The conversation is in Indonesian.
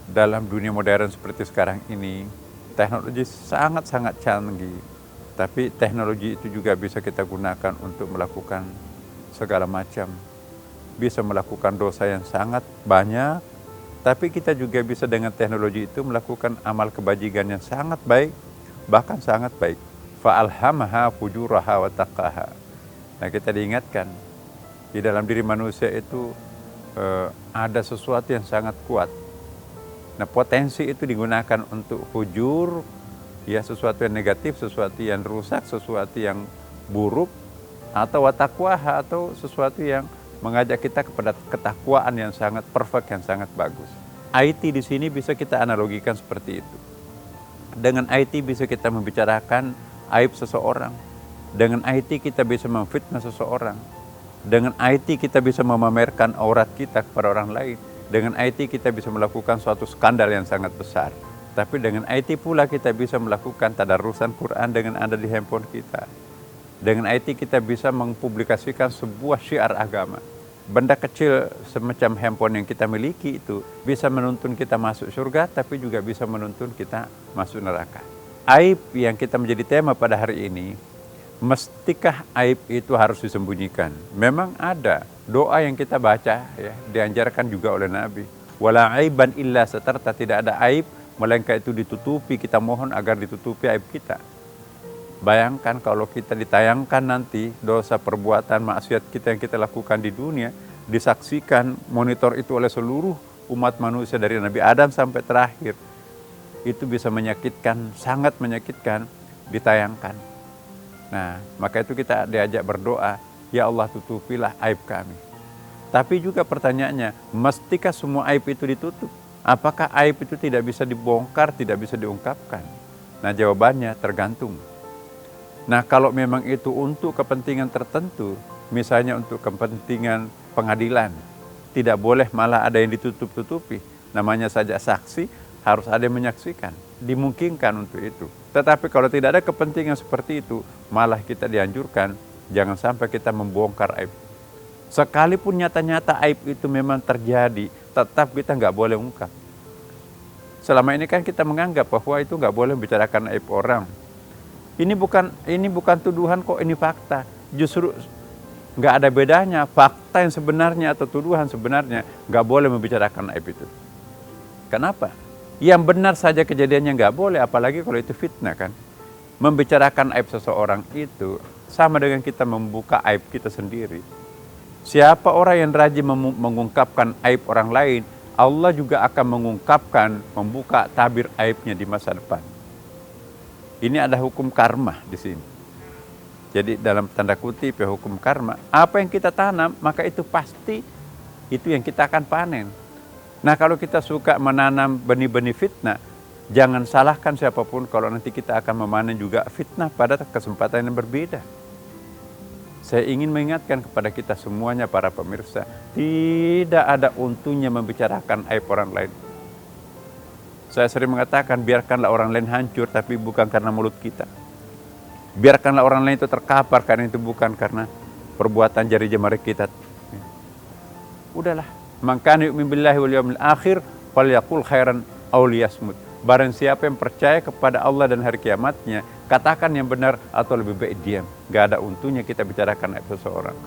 dalam dunia modern seperti sekarang ini, teknologi sangat-sangat canggih. Tapi teknologi itu juga bisa kita gunakan untuk melakukan segala macam. Bisa melakukan dosa yang sangat banyak, tapi kita juga bisa dengan teknologi itu melakukan amal kebajikan yang sangat baik, bahkan sangat baik. Fa'alhamaha fujuraha wa taqaha. Nah, kita diingatkan di dalam diri manusia itu ada sesuatu yang sangat kuat. Nah, potensi itu digunakan untuk fujur, ya, sesuatu yang negatif, sesuatu yang rusak, sesuatu yang buruk, atau watakwaha, atau sesuatu yang mengajak kita kepada ketakwaan yang sangat perfect, yang sangat bagus. IT di sini bisa kita analogikan seperti itu. Dengan IT bisa kita membicarakan aib seseorang. Dengan IT kita bisa memfitnah seseorang. Dengan IT kita bisa memamerkan aurat kita kepada orang lain. Dengan IT kita bisa melakukan suatu skandal yang sangat besar. Tapi dengan IT pula kita bisa melakukan tadarusan Quran dengan ada di handphone kita. Dengan IT kita bisa mempublikasikan sebuah syiar agama. Benda kecil semacam handphone yang kita miliki itu bisa menuntun kita masuk surga, tapi juga bisa menuntun kita masuk neraka. Aib yang kita menjadi tema pada hari ini, mestikah aib itu harus disembunyikan? Memang ada doa yang kita baca, ya, diajarkan juga oleh Nabi. Wala aiban illa satarta, tidak ada aib melainkan itu ditutupi, kita mohon agar ditutupi aib kita. Bayangkan kalau kita ditayangkan nanti dosa perbuatan maksiat kita yang kita lakukan di dunia, disaksikan monitor itu oleh seluruh umat manusia dari Nabi Adam sampai terakhir. Itu bisa menyakitkan, sangat menyakitkan, ditayangkan. Nah, maka itu kita diajak berdoa, ya Allah tutupilah aib kami. Tapi juga pertanyaannya, mestikah semua aib itu ditutup? Apakah aib itu tidak bisa dibongkar, tidak bisa diungkapkan? Nah, jawabannya tergantung. Nah, kalau memang itu untuk kepentingan tertentu, misalnya untuk kepentingan pengadilan, tidak boleh malah ada yang ditutup-tutupi. Namanya saja saksi, harus ada yang menyaksikan. Dimungkinkan untuk itu. Tetapi kalau tidak ada kepentingan seperti itu, malah kita dianjurkan, jangan sampai kita membongkar aib. Sekalipun nyata-nyata aib itu memang terjadi, tetap kita nggak boleh ungkap. Selama ini kan kita menganggap bahwa itu nggak boleh membicarakan aib orang. Ini bukan tuduhan kok, ini fakta. Justru nggak ada bedanya fakta yang sebenarnya atau tuduhan sebenarnya, nggak boleh membicarakan aib itu. Kenapa? Yang benar saja kejadiannya nggak boleh, apalagi kalau itu fitnah kan. Membicarakan aib seseorang itu sama dengan kita membuka aib kita sendiri. Siapa orang yang rajin mengungkapkan aib orang lain, Allah juga akan mengungkapkan, membuka tabir aibnya di masa depan. Ini ada hukum karma di sini. Jadi dalam tanda kutip ya hukum karma, apa yang kita tanam maka itu pasti itu yang kita akan panen. Nah, kalau kita suka menanam benih-benih fitnah, jangan salahkan siapapun kalau nanti kita akan memanen juga fitnah pada kesempatan yang berbeda. Saya ingin mengingatkan kepada kita semuanya para pemirsa, tidak ada untungnya membicarakan aib orang lain. Saya sering mengatakan, biarkanlah orang lain hancur, tapi bukan karena mulut kita. Biarkanlah orang lain itu terkapar, karena itu bukan karena perbuatan jari jemari kita. Udahlah. Man kana yu'minu billahi wal yawmil akhir falyaqul khairan aw liyasmut. Barang siapa yang percaya kepada Allah dan hari kiamatnya, katakan yang benar atau lebih baik diam. Gak ada untungnya kita bicarakan aib seseorang.